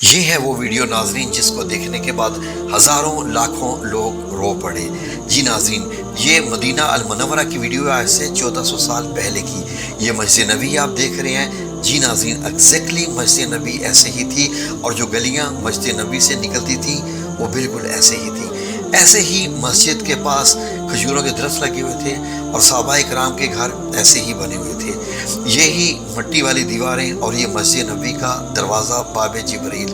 یہ ہے وہ ویڈیو ناظرین جس کو دیکھنے کے بعد ہزاروں لاکھوں لوگ رو پڑے۔ جی ناظرین، یہ مدینہ المنورہ کی ویڈیو ہے، آج سے 1400 سال پہلے کی۔ یہ مسجد نبی آپ دیکھ رہے ہیں۔ جی ناظرین، ایگزیکٹلی مسجد نبی ایسے ہی تھی، اور جو گلیاں مسجد نبی سے نکلتی تھیں وہ بالکل ایسے ہی تھی۔ ایسے ہی مسجد کے پاس کھجوروں کے درخت لگے ہوئے تھے، اور صحابہ کرام کے گھر ایسے ہی بنے ہوئے تھے۔ یہی مٹی والی دیواریں اور یہ مسجد نبی کا دروازہ باب جبریل۔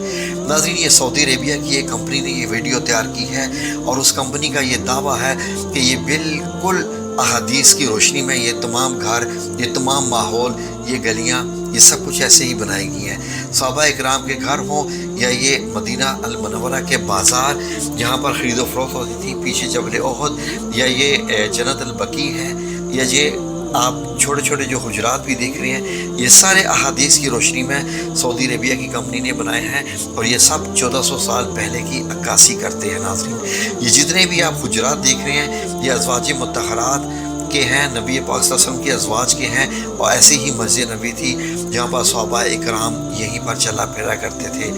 ناظرین، یہ سعودی عربیہ کی ایک کمپنی نے یہ ویڈیو تیار کی ہے، اور اس کمپنی کا یہ دعویٰ ہے کہ یہ بالکل احادیث کی روشنی میں یہ تمام گھر، یہ تمام ماحول، یہ گلیاں، یہ سب کچھ ایسے ہی بنائی گئی ہیں۔ صحابہ اکرام کے گھر ہوں یا یہ مدینہ المنورہ کے بازار جہاں پر خرید و فروخت ہوتی تھی، پیچھے جبل احد، یا یہ جنت البقیع ہے، یا یہ آپ چھوٹے چھوٹے جو حجرات بھی دیکھ رہے ہیں، یہ سارے احادیث کی روشنی میں سعودی عربیہ کی کمپنی نے بنائے ہیں، اور یہ سب 1400 سال پہلے کی عکاسی کرتے ہیں۔ ناظرین، یہ جتنے بھی آپ حجرات دیکھ رہے ہیں یہ ازواج مطہرات کے ہیں، نبی پاک صلی اللہ علیہ وسلم کے ازواج کے ہیں، اور ایسی ہی مسجد نبی تھی جہاں پر صحابہ اکرام یہیں پر چلا پھرا کرتے تھے۔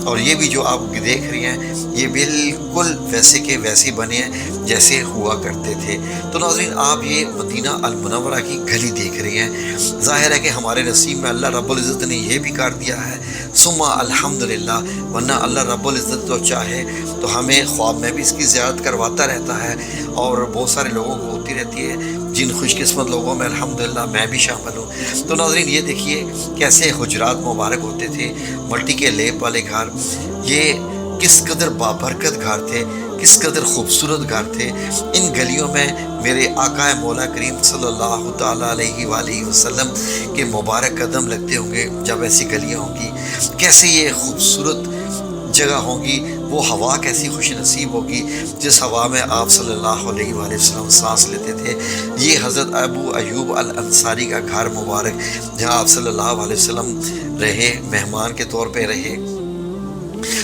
اور یہ بھی جو آپ دیکھ رہے ہیں یہ بالکل ویسے کے ویسے بنے ہیں جیسے ہوا کرتے تھے۔ تو ناظرین، آپ یہ مدینہ المنورہ کی گلی دیکھ رہے ہیں۔ ظاہر ہے کہ ہمارے نصیب میں اللہ رب العزت نے یہ بھی کر دیا ہے، ثم الحمدللہ، ورنہ اللہ رب العزت تو چاہے تو ہمیں خواب میں بھی اس کی زیارت کرواتا رہتا ہے، اور بہت سارے لوگوں کو ہوتی رہتی ہے، جن خوش قسمت لوگوں میں الحمدللہ میں بھی شامل ہوں۔ تو ناظرین، یہ دیکھیے کیسے حجرات مبارک ہوتے تھے، مٹی کے لیپ والے گھر، یہ کس قدر بابرکت گھر تھے، کس قدر خوبصورت گھر تھے۔ ان گلیوں میں میرے آقا مولا کریم صلی اللہ تعالیٰ علیہ وآلہ وسلم کے مبارک قدم لگتے ہوں گے جب ایسی گلیاں ہوں گی، کیسے یہ خوبصورت جگہ ہوگی، وہ ہوا کیسی خوش نصیب ہوگی جس ہوا میں آپ صلی اللہ علیہ وآلہ وسلم سانس لیتے تھے۔ یہ حضرت ابو ایوب الانصاری کا گھر مبارک جہاں آپ صلی اللہ علیہ وسلم رہے، مہمان کے طور پہ رہے۔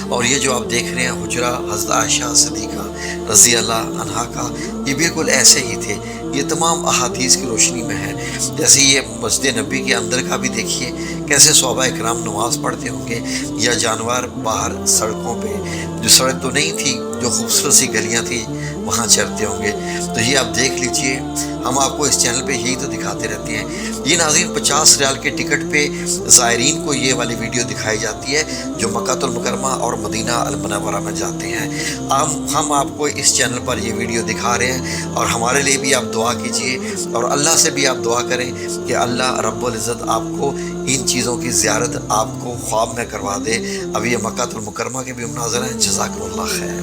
اور یہ جو آپ دیکھ رہے ہیں حجرہ حضرت عائشہ صدیقہ رضی اللہ عنہا کا، یہ بالکل ایسے ہی تھے۔ یہ تمام احادیث کی روشنی میں ہے۔ جیسے یہ مسجد نبی کے اندر کا بھی دیکھیے کیسے صحابہ اکرام نماز پڑھتے ہوں گے، یا جانور باہر سڑکوں پہ، جو سڑک تو نہیں تھی، جو خوبصورت سی گلیاں تھیں، وہاں چرتے ہوں گے۔ تو یہ آپ دیکھ لیجئے، ہم آپ کو اس چینل پہ یہی تو دکھاتے رہتے ہیں۔ یہ ناظرین 50 ریال کے ٹکٹ پہ زائرین کو یہ والی ویڈیو دکھائی جاتی ہے جو مکہ المکرمہ اور مدینہ المنورہ میں جاتے ہیں۔ ہم آپ کو اس چینل پر یہ ویڈیو دکھا رہے ہیں، اور ہمارے لیے بھی آپ دعا کیجئے، اور اللہ سے بھی آپ دعا کریں کہ اللہ رب العزت آپ کو ان چیزوں کی زیارت آپ کو خواب میں کروا دے۔ اب یہ مکہ المکرمہ کے بھی مناظر ہیں۔ جزاکم اللہ خیر۔